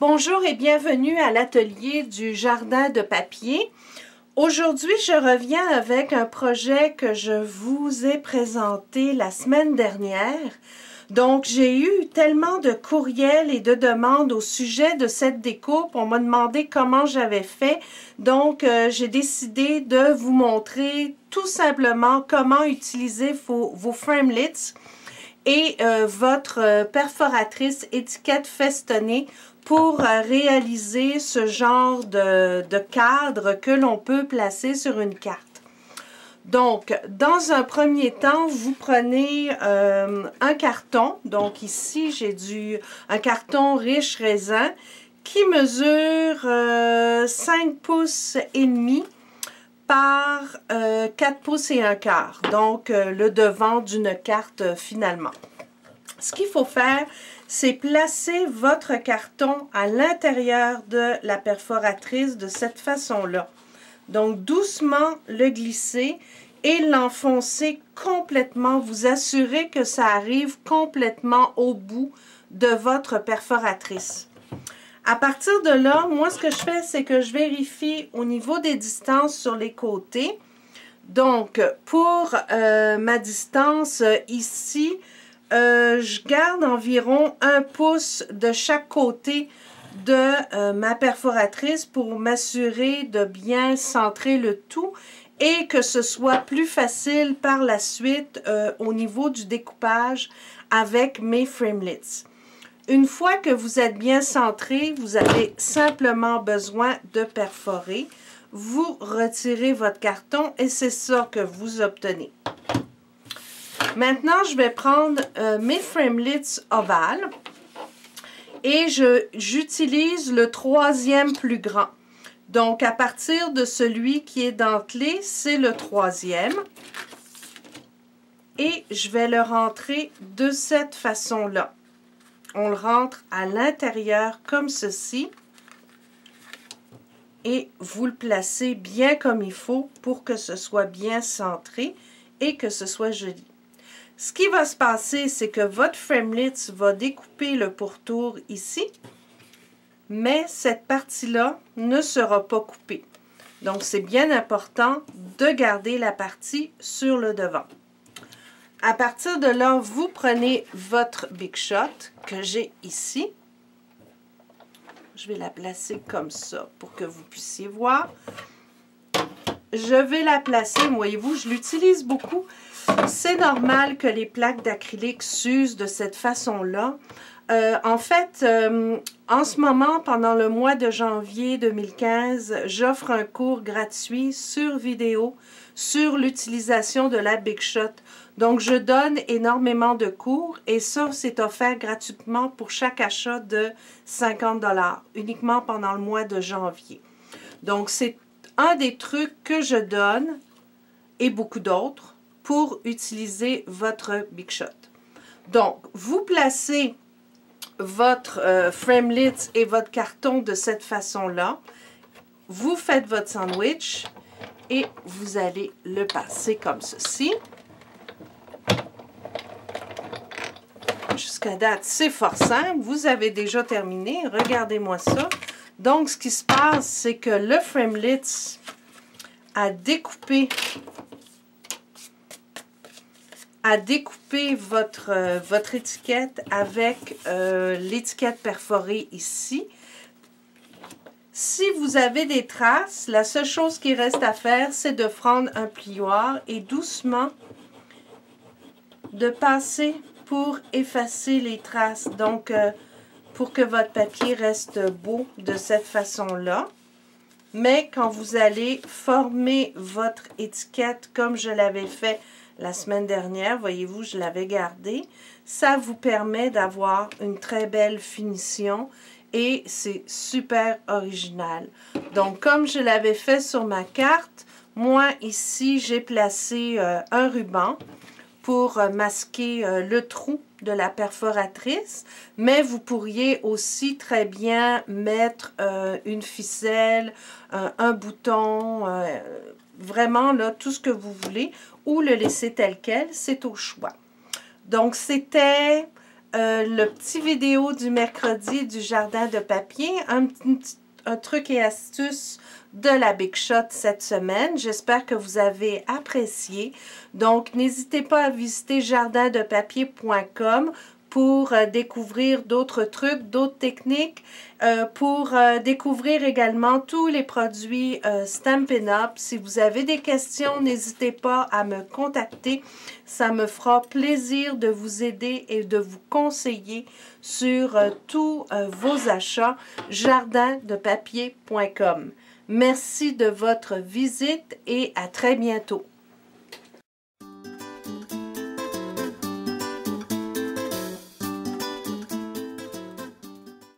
Bonjour et bienvenue à l'atelier du jardin de papier. Aujourd'hui, je reviens avec un projet que je vous ai présenté la semaine dernière. Donc, j'ai eu tellement de courriels et de demandes au sujet de cette découpe. On m'a demandé comment j'avais fait. Donc, j'ai décidé de vous montrer tout simplement comment utiliser vos framelits et votre perforatrice étiquette festonnée pour réaliser ce genre de cadre que l'on peut placer sur une carte. Donc, dans un premier temps, vous prenez un carton. Donc ici, j'ai un carton riche raisin qui mesure 5 pouces et demi par 4 pouces et un quart. Donc, le devant d'une carte finalement. Ce qu'il faut faire, c'est placer votre carton à l'intérieur de la perforatrice de cette façon-là. Donc, doucement le glisser et l'enfoncer complètement. Vous assurez que ça arrive complètement au bout de votre perforatrice. À partir de là, moi, ce que je fais, c'est que je vérifie au niveau des distances sur les côtés. Donc, pour ma distance ici, je garde environ 1 pouce de chaque côté de ma perforatrice pour m'assurer de bien centrer le tout et que ce soit plus facile par la suite au niveau du découpage avec mes framelits. Une fois que vous êtes bien centré, vous avez simplement besoin de perforer. Vous retirez votre carton et c'est ça que vous obtenez. Maintenant, je vais prendre mes framelits ovales et j'utilise le 3e plus grand. Donc, à partir de celui qui est dentelé, c'est le 3e. Et je vais le rentrer de cette façon-là. On le rentre à l'intérieur comme ceci. Et vous le placez bien comme il faut pour que ce soit bien centré et que ce soit joli. Ce qui va se passer, c'est que votre framelit va découper le pourtour ici, mais cette partie-là ne sera pas coupée. Donc, c'est bien important de garder la partie sur le devant. À partir de là, vous prenez votre Big Shot que j'ai ici. Je vais la placer comme ça pour que vous puissiez voir. Je vais la placer, voyez-vous, je l'utilise beaucoup. C'est normal que les plaques d'acrylique s'usent de cette façon-là. En fait, en ce moment, pendant le mois de janvier 2015, j'offre un cours gratuit sur vidéo sur l'utilisation de la Big Shot. Donc, je donne énormément de cours et ça, c'est offert gratuitement pour chaque achat de 50 $, uniquement pendant le mois de janvier. Donc, c'est un des trucs que je donne et beaucoup d'autres pour utiliser votre Big Shot. Donc, vous placez votre framelit et votre carton de cette façon-là. Vous faites votre sandwich et vous allez le passer comme ceci. Jusqu'à date, c'est fort simple. Vous avez déjà terminé. Regardez-moi ça. Donc, ce qui se passe, c'est que le framelit a découpé votre étiquette avec l'étiquette perforée ici. Si vous avez des traces, la seule chose qui reste à faire, c'est de prendre un plioir et doucement de passer pour effacer les traces. Donc, pour que votre papier reste beau de cette façon-là. Mais quand vous allez former votre étiquette comme je l'avais fait la semaine dernière, voyez-vous, je l'avais gardé, ça vous permet d'avoir une très belle finition et c'est super original. Donc, comme je l'avais fait sur ma carte, moi ici, j'ai placé un ruban pour masquer le trou de la perforatrice, mais vous pourriez aussi très bien mettre une ficelle, un bouton, vraiment là, tout ce que vous voulez, ou le laisser tel quel, c'est au choix. Donc, c'était le petit vidéo du mercredi du jardin de papier, un truc et astuce de la Big Shot cette semaine. J'espère que vous avez apprécié. Donc, n'hésitez pas à visiter jardindepapier.com pour découvrir d'autres trucs, d'autres techniques, pour découvrir également tous les produits Stampin' Up. Si vous avez des questions, n'hésitez pas à me contacter. Ça me fera plaisir de vous aider et de vous conseiller sur tous vos achats. jardindepapier.com. Merci de votre visite et à très bientôt.